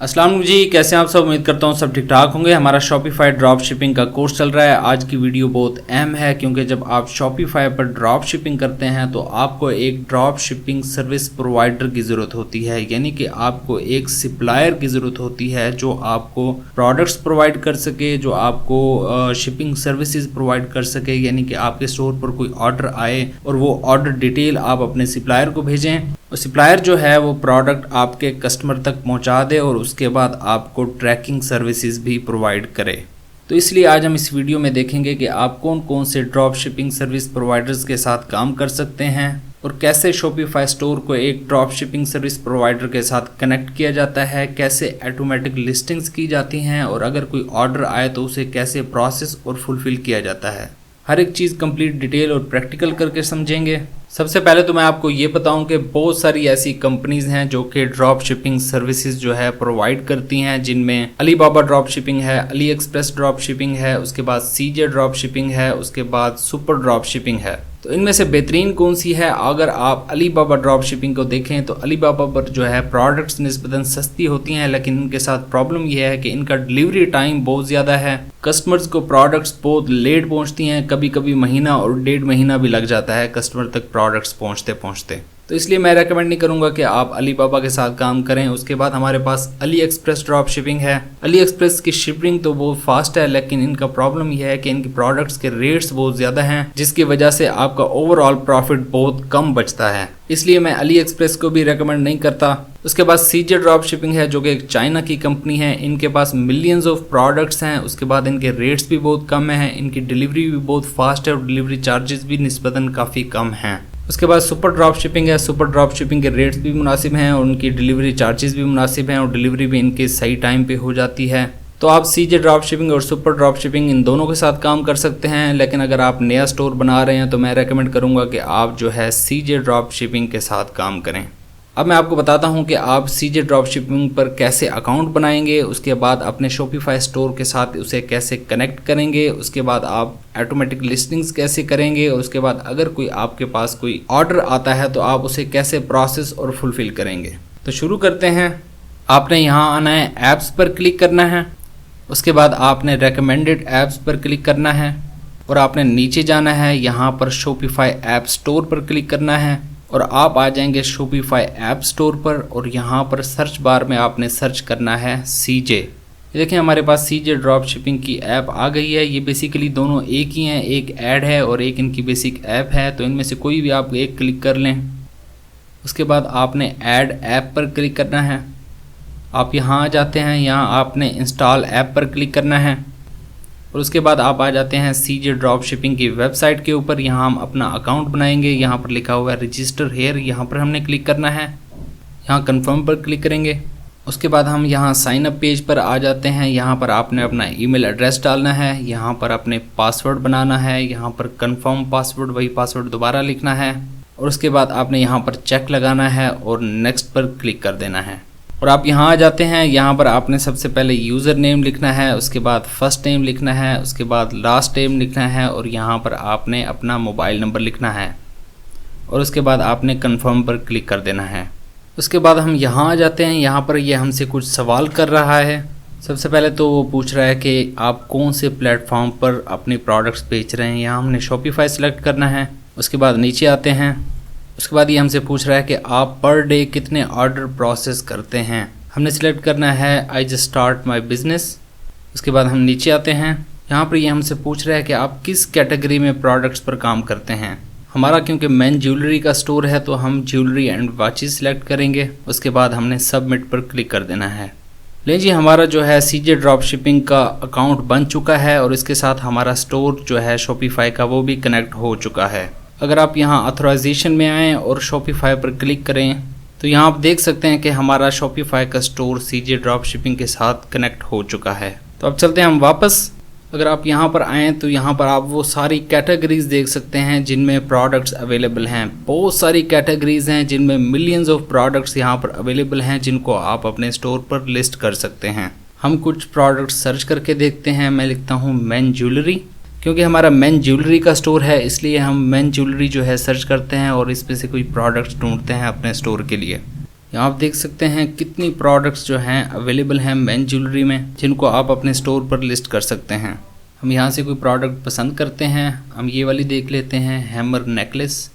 अस्सलाम वालेकुम जी, कैसे हैं आप सब। उम्मीद करता हूँ सब ठीक ठाक होंगे। हमारा शॉपिफाई ड्रॉप शिपिंग का कोर्स चल रहा है। आज की वीडियो बहुत अहम है क्योंकि जब आप शॉपिफाई पर ड्रॉप शिपिंग करते हैं तो आपको एक ड्रॉप शिपिंग सर्विस प्रोवाइडर की ज़रूरत होती है, यानी कि आपको एक सप्लायर की ज़रूरत होती है जो आपको प्रोडक्ट्स प्रोवाइड कर सके, जो आपको शिपिंग सर्विसेज प्रोवाइड कर सके। यानी कि आपके स्टोर पर कोई ऑर्डर आए और वो ऑर्डर डिटेल आप अपने सप्लायर को भेजें और सप्लायर जो है वो प्रोडक्ट आपके कस्टमर तक पहुंचा दे और उसके बाद आपको ट्रैकिंग सर्विसेज भी प्रोवाइड करे। तो इसलिए आज हम इस वीडियो में देखेंगे कि आप कौन कौन से ड्रॉप शिपिंग सर्विस प्रोवाइडर्स के साथ काम कर सकते हैं और कैसे शॉपिफाई स्टोर को एक ड्रॉप शिपिंग सर्विस प्रोवाइडर के साथ कनेक्ट किया जाता है, कैसे ऑटोमेटिक लिस्टिंग्स की जाती हैं और अगर कोई ऑर्डर आए तो उसे कैसे प्रोसेस और फुलफिल किया जाता है। हर एक चीज़ कंप्लीट डिटेल और प्रैक्टिकल करके समझेंगे। सबसे पहले तो मैं आपको ये बताऊं कि बहुत सारी ऐसी कंपनीज हैं जो कि ड्रॉप शिपिंग सर्विसेज जो है प्रोवाइड करती हैं, जिनमें अलीबाबा ड्रॉप शिपिंग है, अली एक्सप्रेस ड्रॉप शिपिंग है, उसके बाद सीजे ड्रॉप शिपिंग है, उसके बाद सुपर ड्रॉप शिपिंग है। तो इनमें से बेहतरीन कौन सी है? अगर आप अलीबाबा ड्रॉप शिपिंग को देखें तो अलीबाबा पर जो है प्रोडक्ट्स निस्बतन सस्ती होती हैं, लेकिन इनके साथ प्रॉब्लम यह है कि इनका डिलीवरी टाइम बहुत ज़्यादा है। कस्टमर्स को प्रोडक्ट्स बहुत लेट पहुंचती हैं, कभी कभी महीना और 1.5 महीना भी लग जाता है कस्टमर तक प्रोडक्ट्स पहुंचते पहुंचते। तो इसलिए मैं रेकमेंड नहीं करूंगा कि आप अलीबाबा के साथ काम करें। उसके बाद हमारे पास अली एक्सप्रेस ड्रॉप शिपिंग है। अली एक्सप्रेस की शिपिंग तो बहुत फास्ट है, लेकिन इनका प्रॉब्लम यह है कि इनके प्रोडक्ट्स के रेट्स बहुत ज़्यादा हैं, जिसकी वजह से आपका ओवरऑल प्रॉफिट बहुत कम बचता है। इसलिए मैं अली एक्सप्रेस को भी रेकमेंड नहीं करता। उसके बाद सीजे ड्रॉप शिपिंग है जो कि एक चाइना की कंपनी है। इनके पास मिलियंस ऑफ प्रोडक्ट्स हैं। उसके बाद इनके रेट्स भी बहुत कम हैं, इनकी डिलीवरी भी बहुत फास्ट है और डिलीवरी चार्जेस भी निस्बतन काफ़ी कम हैं। उसके बाद सुपर ड्रॉप शिपिंग है। सुपर ड्रॉप शिपिंग के रेट्स भी मुनासिब हैं और उनकी डिलीवरी चार्जेस भी मुनासिब हैं और डिलीवरी भी इनके सही टाइम पे हो जाती है। तो आप सीजे ड्रॉप शिपिंग और सुपर ड्रॉप शिपिंग इन दोनों के साथ काम कर सकते हैं, लेकिन अगर आप नया स्टोर बना रहे हैं तो मैं रेकमेंड करूंगा कि आप जो है सीजे ड्रॉप शिपिंग के साथ काम करें। अब मैं आपको बताता हूं कि आप सीजे ड्रॉप शिपिंग पर कैसे अकाउंट बनाएंगे, उसके बाद अपने शॉपिफाई स्टोर के साथ उसे कैसे कनेक्ट करेंगे, उसके बाद आप ऑटोमेटिक लिस्टिंग्स कैसे करेंगे और उसके बाद अगर कोई आपके पास कोई ऑर्डर आता है तो आप उसे कैसे प्रोसेस और फुलफिल करेंगे। तो शुरू करते हैं। आपने यहाँ आना है, ऐप्स पर क्लिक करना है। उसके बाद आपने रेकमेंडेड ऐप्स पर क्लिक करना है और आपने नीचे जाना है, यहाँ पर शॉपिफाई ऐप स्टोर पर क्लिक करना है और आप आ जाएंगे शॉपिफाई ऐप स्टोर पर और यहाँ पर सर्च बार में आपने सर्च करना है सीजे। देखिए हमारे पास सीजे ड्रॉप शिपिंग की ऐप आ गई है। ये बेसिकली दोनों एक ही हैं, एक ऐड है और एक इनकी बेसिक ऐप है, तो इनमें से कोई भी आप एक क्लिक कर लें। उसके बाद आपने ऐड ऐप पर क्लिक करना है। आप यहाँ आ जाते हैं, यहाँ आपने इंस्टॉल ऐप पर क्लिक करना है और उसके बाद आप आ जाते हैं सीजे ड्रॉप शिपिंग की वेबसाइट के ऊपर। यहाँ हम अपना अकाउंट बनाएंगे। यहाँ पर लिखा हुआ है रजिस्टर हेयर, यहाँ पर हमने क्लिक करना है। यहाँ कंफर्म पर क्लिक करेंगे। उसके बाद हम यहाँ साइन अप पेज पर आ जाते हैं। यहाँ पर आपने अपना ईमेल एड्रेस डालना है, यहाँ पर अपने पासवर्ड बनाना है, यहाँ पर कंफर्म पासवर्ड, वही पासवर्ड दोबारा लिखना है और उसके बाद आपने यहाँ पर चेक लगाना है और नेक्स्ट पर क्लिक कर देना है और आप यहाँ आ जाते हैं। यहाँ पर आपने सबसे पहले यूज़र नेम लिखना है, उसके बाद फर्स्ट नेम लिखना है, उसके बाद लास्ट नेम लिखना है और यहाँ पर आपने अपना मोबाइल नंबर लिखना है और उसके बाद आपने कंफर्म पर क्लिक कर देना है। उसके बाद हम यहाँ आ जाते हैं। यहाँ पर ये हमसे कुछ सवाल कर रहा है। सबसे पहले तो वो पूछ रहा है कि आप कौन से प्लेटफॉर्म पर अपने प्रोडक्ट्स बेच रहे हैं। यहाँ हमने शॉपिफाई सेलेक्ट करना है। उसके बाद नीचे आते हैं। उसके बाद ये हमसे पूछ रहा है कि आप पर डे कितने ऑर्डर प्रोसेस करते हैं। हमने सिलेक्ट करना है I just start my business. उसके बाद हम नीचे आते हैं। यहाँ पर ये हमसे पूछ रहा है कि आप किस कैटेगरी में प्रोडक्ट्स पर काम करते हैं। हमारा क्योंकि मेन ज्वेलरी का स्टोर है तो हम ज्वेलरी एंड वॉचेस सिलेक्ट करेंगे। उसके बाद हमने सबमिट पर क्लिक कर देना है। लीजिए हमारा जो है सीजे ड्रॉप शिपिंग का अकाउंट बन चुका है और इसके साथ हमारा स्टोर जो है शॉपिफाई का वो भी कनेक्ट हो चुका है। अगर आप यहाँ ऑथराइजेशन में आएँ और शॉपिफाई पर क्लिक करें तो यहाँ आप देख सकते हैं कि हमारा शॉपिफाई का स्टोर सीजे ड्रॉप शिपिंग के साथ कनेक्ट हो चुका है। तो अब चलते हैं हम वापस। अगर आप यहाँ पर आएँ तो यहाँ पर आप वो सारी कैटेगरीज देख सकते हैं जिनमें प्रोडक्ट्स अवेलेबल हैं। बहुत सारी कैटेगरीज हैं जिनमें मिलियंस ऑफ प्रोडक्ट्स यहाँ पर अवेलेबल हैं, जिनको आप अपने स्टोर पर लिस्ट कर सकते हैं। हम कुछ प्रोडक्ट्स सर्च करके देखते हैं। मैं लिखता हूँ मेन ज्वेलरी, क्योंकि हमारा मेन ज्वेलरी का स्टोर है इसलिए हम मेन ज्वेलरी जो है सर्च करते हैं और इस पे से कोई प्रोडक्ट्स ढूंढते हैं अपने स्टोर के लिए। यहाँ आप देख सकते हैं कितनी प्रोडक्ट्स जो हैं अवेलेबल हैं मेन ज्वेलरी में, जिनको आप अपने स्टोर पर लिस्ट कर सकते हैं। हम यहाँ से कोई प्रोडक्ट पसंद करते हैं। हम ये वाली देख लेते हैं, हैमर नेकलेस।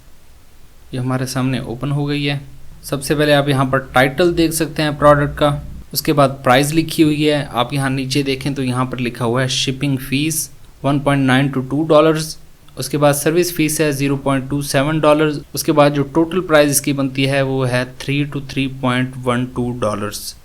ये हमारे सामने ओपन हो गई है। सबसे पहले आप यहाँ पर टाइटल देख सकते हैं प्रोडक्ट का, उसके बाद प्राइस लिखी हुई है। आप यहाँ नीचे देखें तो यहाँ पर लिखा हुआ है शिपिंग फीस $1.9 to $2। उसके बाद सर्विस फीस है $0.27। उसके बाद जो टोटल प्राइस इसकी बनती है वो है $3 to $3.12।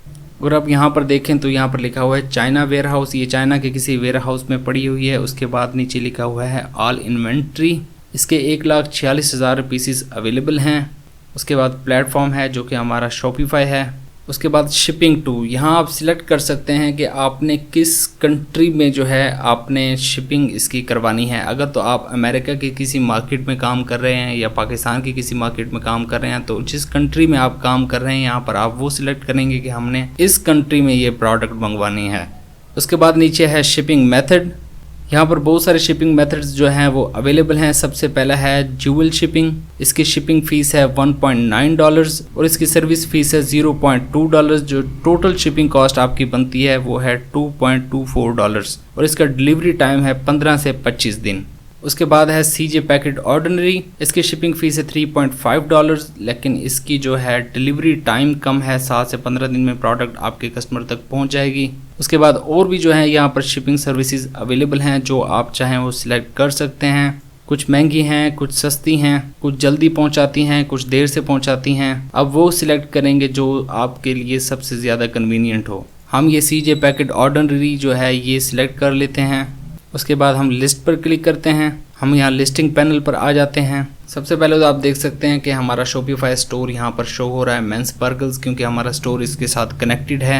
अगर आप यहाँ पर देखें तो यहाँ पर लिखा हुआ है चाइना वेयर हाउस। ये चाइना के किसी वेयर हाउस में पड़ी हुई है। उसके बाद नीचे लिखा हुआ है ऑल इन्वेंट्री। इसके 1,46,000 पीसीस अवेलेबल हैं। उसके बाद प्लेटफॉर्म है जो कि हमारा शॉपिफाई है। उसके बाद शिपिंग टू, यहाँ आप सिलेक्ट कर सकते हैं कि आपने किस कंट्री में जो है आपने शिपिंग इसकी करवानी है। अगर तो आप अमेरिका के किसी मार्केट में काम कर रहे हैं या पाकिस्तान की किसी मार्केट में काम कर रहे हैं, तो जिस कंट्री में आप काम कर रहे हैं यहाँ पर आप वो सिलेक्ट करेंगे कि हमने इस कंट्री में ये प्रोडक्ट मंगवानी है। उसके बाद नीचे है शिपिंग मेथड। यहाँ पर बहुत सारे शिपिंग मेथड्स जो हैं वो अवेलेबल हैं। सबसे पहला है ज्यूल शिपिंग। इसकी शिपिंग फ़ीस है $1.9 और इसकी सर्विस फ़ीस है $0.2। जो टोटल शिपिंग कॉस्ट आपकी बनती है वो है $2.24 और इसका डिलीवरी टाइम है 15 से 25 दिन। उसके बाद है सीजे पैकेट ऑर्डिनरी। इसकी शिपिंग फ़ीस है $3.5, लेकिन इसकी जो है डिलीवरी टाइम कम है, 7 से 15 दिन में प्रोडक्ट आपके कस्टमर तक पहुंच जाएगी। उसके बाद और भी जो है यहाँ पर शिपिंग सर्विसेज अवेलेबल हैं, जो आप चाहें वो सिलेक्ट कर सकते हैं। कुछ महंगी हैं, कुछ सस्ती हैं, कुछ जल्दी पहुंचाती हैं, कुछ देर से पहुंचाती हैं। अब वो सिलेक्ट करेंगे जो आपके लिए सबसे ज़्यादा कन्वीनियंट हो। हम ये सीजे पैकेट ऑर्डिनरी जो है ये सिलेक्ट कर लेते हैं। उसके बाद हम लिस्ट पर क्लिक करते हैं। हम यहाँ लिस्टिंग पैनल पर आ जाते हैं। सबसे पहले तो आप देख सकते हैं कि हमारा शॉपिफाई स्टोर यहाँ पर शो हो रहा है मेंस स्पार्कल्स, क्योंकि हमारा स्टोर इसके साथ कनेक्टेड है।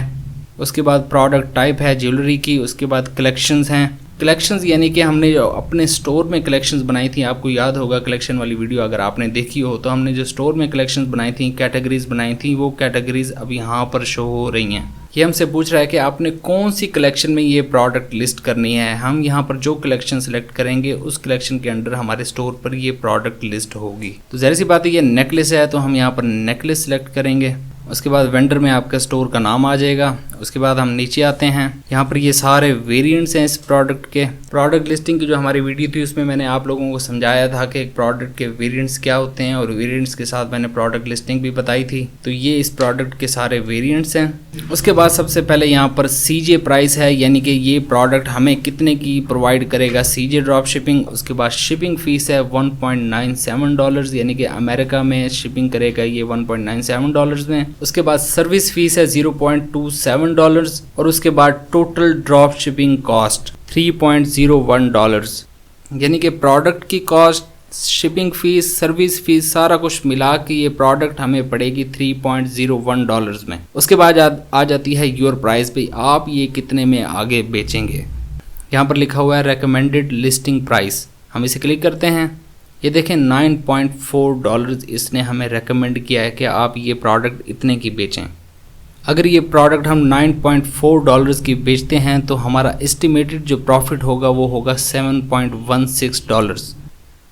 उसके बाद प्रोडक्ट टाइप है ज्वेलरी की। उसके बाद कलेक्शंस हैं। कलेक्शंस यानी कि हमने जो अपने स्टोर में कलेक्शंस बनाई थी, आपको याद होगा कलेक्शन वाली वीडियो अगर आपने देखी हो, तो हमने जो स्टोर में कलेक्शंस बनाई थी, कैटेगरीज बनाई थी, वो कैटेगरीज अब यहाँ पर शो हो रही हैं। ये हमसे पूछ रहा है कि आपने कौन सी कलेक्शन में ये प्रोडक्ट लिस्ट करनी है। हम यहाँ पर जो कलेक्शन सेलेक्ट करेंगे उस कलेक्शन के अंडर हमारे स्टोर पर ये प्रोडक्ट लिस्ट होगी। तो ज़ाहिर सी बात है ये नेकलेस है तो हम यहाँ पर नेकलेस सेलेक्ट करेंगे। उसके बाद वेंडर में आपका स्टोर का नाम आ जाएगा। उसके बाद हम नीचे आते हैं। यहाँ पर ये सारे वेरिएंट्स हैं इस प्रोडक्ट के। प्रोडक्ट लिस्टिंग की जो हमारी वीडियो थी उसमें मैंने आप लोगों को समझाया था कि एक प्रोडक्ट के वेरिएंट्स क्या होते हैं, और वेरिएंट्स के साथ मैंने प्रोडक्ट लिस्टिंग भी बताई थी। तो ये इस प्रोडक्ट के सारे वेरिएंट्स हैं। उसके बाद सबसे पहले यहाँ पर सीजे प्राइस है, यानी कि ये प्रोडक्ट हमें कितने की प्रोवाइड करेगा सीजे ड्रॉप शिपिंग। उसके बाद शिपिंग फीस है $1.97, यानी कि अमेरिका में शिपिंग करेगा ये $1.97 में। उसके बाद सर्विस फीस है $0.27 और उसके बाद टोटल ड्रॉप शिपिंग कॉस्ट $3.01, यानी कि प्रोडक्ट की cost, shipping fees, service fees सारा कुछ मिला के ये प्रोडक्ट हमें पड़ेगी $3.01 में। उसके बाद आ जाती है योर प्राइस पे, आप ये कितने में आगे बेचेंगे। यहाँ पर लिखा हुआ है रेकमेंडेड लिस्टिंग प्राइस। हम इसे क्लिक करते हैं। ये देखें $9.4 इसने हमें रेकमेंड किया है कि आप ये प्रोडक्ट इतने की बेचें। अगर ये प्रोडक्ट हम $9.4 की बेचते हैं तो हमारा एस्टिमेटेड जो प्रॉफिट होगा वो होगा $7.16।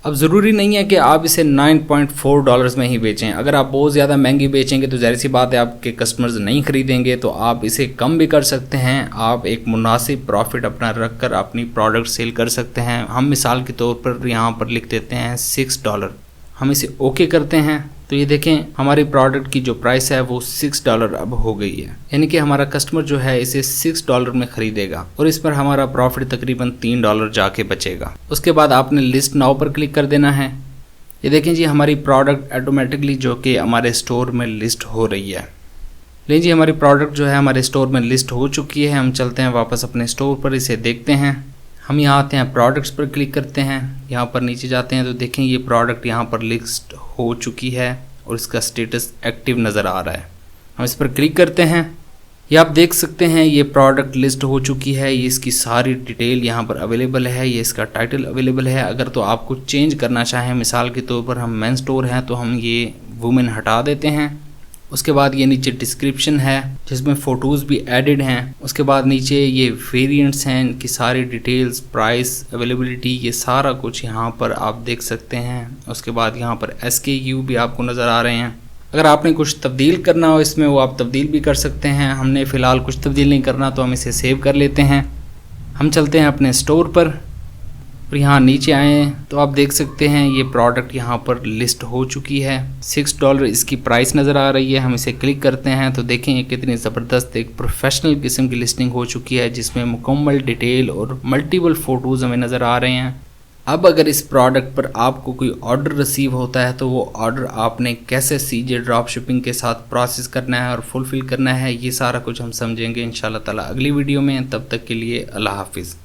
अब ज़रूरी नहीं है कि आप इसे $9.4 में ही बेचें। अगर आप बहुत ज़्यादा महंगी बेचेंगे तो ज़ाहिर सी बात है आपके कस्टमर्स नहीं खरीदेंगे, तो आप इसे कम भी कर सकते हैं। आप एक मुनासिब प्रॉफिट अपना रख कर अपनी प्रोडक्ट सेल कर सकते हैं। हम मिसाल के तौर पर यहाँ पर लिख देते हैं $6। हम इसे ओके करते हैं तो ये देखें हमारी प्रोडक्ट की जो प्राइस है वो $6 अब हो गई है, यानी कि हमारा कस्टमर जो है इसे $6 में खरीदेगा और इस पर हमारा प्रॉफिट तकरीबन $3 जाके बचेगा। उसके बाद आपने लिस्ट नाउ पर क्लिक कर देना है। ये देखें जी हमारी प्रोडक्ट ऑटोमेटिकली जो कि हमारे स्टोर में लिस्ट हो रही है। लेकिन जी हमारी प्रोडक्ट जो है हमारे स्टोर में लिस्ट हो चुकी है। हम चलते हैं वापस अपने स्टोर पर, इसे देखते हैं। हम यहाँ आते हैं प्रोडक्ट्स पर क्लिक करते हैं। यहाँ पर नीचे जाते हैं तो देखें ये प्रोडक्ट यहाँ पर लिस्ट हो चुकी है और इसका स्टेटस एक्टिव नज़र आ रहा है। हम इस पर क्लिक करते हैं। ये आप देख सकते हैं ये प्रोडक्ट लिस्ट हो चुकी है। ये इसकी सारी डिटेल यहाँ पर अवेलेबल है। ये इसका टाइटल अवेलेबल है। अगर तो आपको चेंज करना चाहें, मिसाल के तौर पर हम मेन स्टोर हैं तो हम ये वुमेन हटा देते हैं। उसके बाद ये नीचे डिस्क्रिप्शन है जिसमें फ़ोटोज़ भी एडिड हैं। उसके बाद नीचे ये वेरिएंट्स हैं, इनकी सारी डिटेल्स, प्राइस, अवेलेबिलिटी, ये सारा कुछ यहाँ पर आप देख सकते हैं। उसके बाद यहाँ पर SKU भी आपको नज़र आ रहे हैं। अगर आपने कुछ तब्दील करना हो इसमें वो आप तब्दील भी कर सकते हैं। हमने फ़िलहाल कुछ तब्दील नहीं करना तो हम इसे सेव कर लेते हैं। हम चलते हैं अपने स्टोर पर और यहाँ नीचे आए तो आप देख सकते हैं ये प्रोडक्ट यहाँ पर लिस्ट हो चुकी है। $6 इसकी प्राइस नज़र आ रही है। हम इसे क्लिक करते हैं तो देखें ये कितनी ज़बरदस्त एक प्रोफेशनल किस्म की लिस्टिंग हो चुकी है, जिसमें मुकम्मल डिटेल और मल्टीपल फ़ोटोज़ हमें नज़र आ रहे हैं। अब अगर इस प्रोडक्ट पर आपको कोई ऑर्डर रिसीव होता है तो वो ऑर्डर आपने कैसे CJ ड्रॉप शिपिंग के साथ प्रोसेस करना है और फुलफ़िल करना है, ये सारा कुछ हम समझेंगे इंशाल्लाह ताला अगली वीडियो में। तब तक के लिए अल्लाह हाफिज़।